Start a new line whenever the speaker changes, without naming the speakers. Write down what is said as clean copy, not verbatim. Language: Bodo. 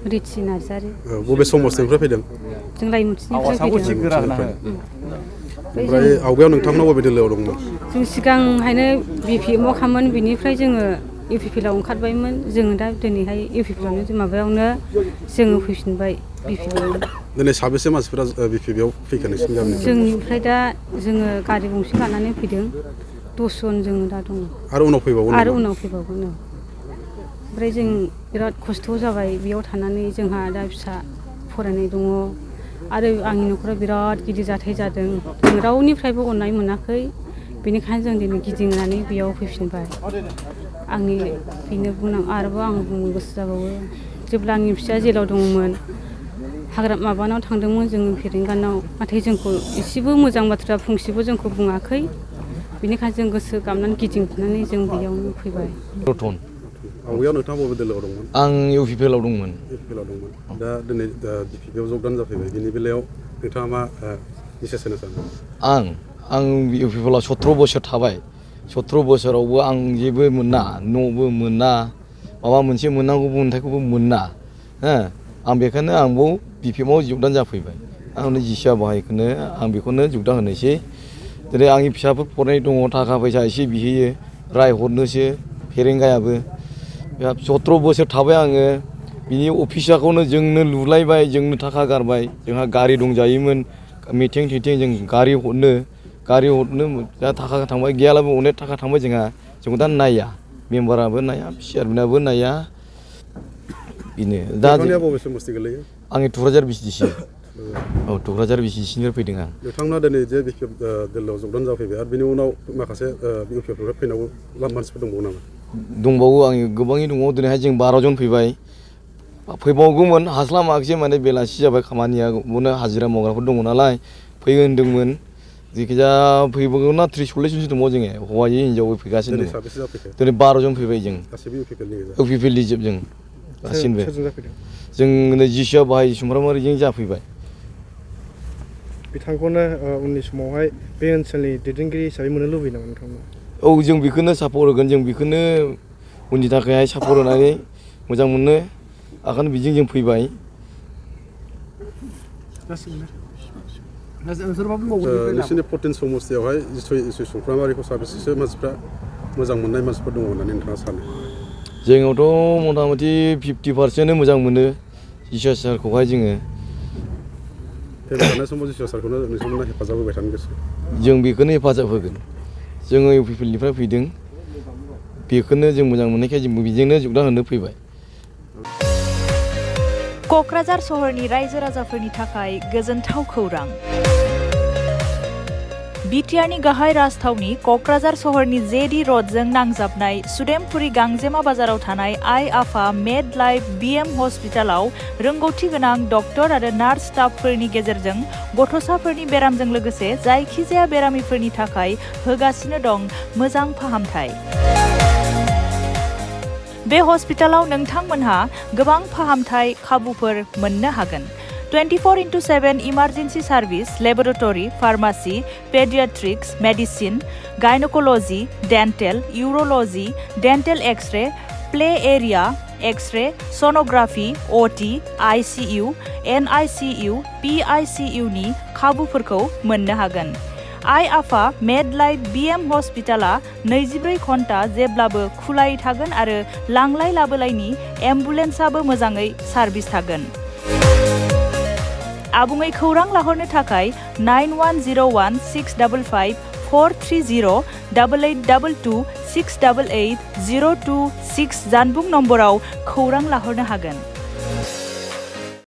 रिचि नार्जारि।
बबे समाजनिफ्राय फैदों?
जों लाइमुथिनिफ्राय फैदों।
ओमफ्राय आवगायाव नोंथांमोना बबे दोलोआव दंमोन?
जों सिगांहायनो BPMआव खामोन, बिनिफ्राय जोङो UPPLआव ओंखारबायमोन। जोङो दा दिनैहाय UPPLआवनो माबायावनो जोङो फैफिनबाय BPPआव।
दिनै साबेसे मानसिफोरा BPPआव फैखो नोंसिनि गामिनिफ्राय?
जोंनिफ्राय दा जोङो गारि गंसे लानानै फैदों। 10 जन जोङो दा दङ।
आरो उनाव फैबावगोन?
आरो उनाव फैबावगोन। ओमफ्राय जों बिराद खस्थ' जाबाय बेयाव थानानै। जोंहा दा फिसा फरायनाय दङ आरो आंनि न'खराव बिराद गिदिर जाथाय जादों। जों रावनिफ्रायबो अननाय मोनाखै। बेनिखायनो जों दिनै गिदिंनानै बेयाव फैफिनबाय। आंनि बेनो बुंनां आरोबाव आं बुंनो गोसो जाबावो। जेब्ला आंनि फिसाया जेलाव दङमोन, हाग्रा माबानाव थांदोंमोन जोङो फेरेंगानाव, नाथाय जोंखौ एसेबो मोजां बाथ्रा फंसेबो जोंखौ बुङाखै। बेनिखायनो जों गोसो गाबनानै गिदिंफिननानै जों बेयावनो फैबाय।
आवगायाव नोंथाङा बबे दोलोआव दंमोन?
आं UPPLआव दंमोन।
UPPLआव दंमोन। दा दिनै BPPआव जगदान जाफैबाय। बिनि बेलायाव नोंथाङा मा मेसेज होनो सानो?
आं UPPLआव 17 बोसोर थाबाय। 17 बोसोरावबो आं जेबो मोना, न'बो मोना, माबा मोनसे मोननांगौ मोन्थायखौबो मोना। आं बेखायनो आंबो BPMआव जगदान जाफैबाय। आंनो जिसिआ बाहायखौनो आं बेखौनो जगदान होनोसै। दिनै आंनि फिसाफोर फरायनाय दङ, थाखा फैसा एसे बिहैयो, रायहरनोसो फेरेंगायाबो। 17 बोसोर थाबाय आङो। बिनि अफिसाखौनो जोंनो लुलायबाय, जोंनो थाखा गारबाय। जोंहा गारि दंजायोमोन, मिथिं थिथिं जों गारि हरनो दा थाखा थांबाय, गैयालाबो अनेक थाखा थांबाय जोंहा। जोंखौ दा नाया, मेम्बाराबो नाया, चेयारमेनाबो नाया। बेनो दा
बबे समस्ति गोलैयो?
आंनि थुक्राझार BCDC। औ, थुक्राझार BCDCनिफ्राय फैदों आं।
नोंथांमोना दिनै जे BPF दोलोआव जगदान जाफैबाय आरो बिनि उनाव माखासे UPPनिफ्राय फैनांगौ मानसिफोर दंबावो नामा?
दंबावो, आं गोबाङै दङ। दिनैहाय जों 12 जन फैबाय। फैबावगौमोन, हास्लाबाखिसै, माने बेलासि जाबाय, खामानिया हाजिरा मावग्राफोर दङ नालाय फैगोन होन्दोंमोन। जायखिजाया फैबावगोन ना 30-40 जनसो दङ जोङो, हौवायै हिनजावै फैगासिनो दङ। दिनै 12 जन फैबाय जों। UPPLनि जोब जों गासिबो। जों जिसिआ बाहाय सुमफ्रामारिजों जाफैबाय।
बिथांखौनो उननि समावहाय बे ओनसोलनि दैदेनगिरि हिसाबै मोननो लुबैयो नामा नोंथांमोना?
औ, जों बेखौनो सापर्ट होगोन। जों बेखौनो उननि थाखायहाय सापर्ट होनानै मोजां मोनो। ओंखायनो बिजों जों फैबाय।
नोंसोरनि 14 समस्तियावहाय जिसु सुमफ्रामारिखौ साबेसेसो मानसिफ्रा मोजां मोननाय मानसिफोर दङ होननानै नोंथाङा सानो?
जोंनावथ' मथा-मथि 50% मोजां मोनो जिसु सारखौहाय जोङो।
फैबाय थानाय समाव जिसु सारखौनो नोंथांमोना हेफाजाब होबाय थानो गोसो? जों
बेखौनो हेफाजाब होगोन। जोङो UPPनिफ्राय फैदों, बेखौनो जों मोजां मोननायखाय जों बेजोंनो जगदान होनो फैबाय।
क'क्राझार सहरनि रायजो राजाफोरनि थाखाय गोजोनथाव खौरां। बिटिआरनि गाहाय राजथावनि क'क्राझार सहरनि JD र'डजों नांजाबनाय सुदेमपुरी गांजेमा बाजाराव थानाय आइ आफा मेड लाइफ BM हस्पिटालाव रोंगौथि गोनां डक्टर आरो नार्स स्टाफफोरनि गेजेरजों गथ'साफोरनि बेरामजों लोगोसे जायखिजाया बेरामिफोरनि थाखाय होगासिनो दं मोजां फाहामथाय। बे हस्पिटालाव नोंथांमोनहा गोबां फाहामथाय खाबुफोर मोननो हागोन। 24/7 emergency service, laboratory, pharmacy, paediatrics, medicine, gynaecology, dental, urology, dental X-ray, play area, X-ray, sonography, OT, ICU, NICU, PICU नि खाबुफोरखौ मोननो हागोन। आइ आफा मेड लाइफ BM हस्पिटाला 24 घन्टा जेब्लाबो खुलायै थागोन आरो लांलाय लाबोलायनि एम्बुलेन्सआबो मोजाङै सार्भिस थागोन। आबुङै खौरां लाहरनो थाखाय 9101-655-430 8822-688-026 जानबुं नम्बराव खौरां लाहरनो हागोन।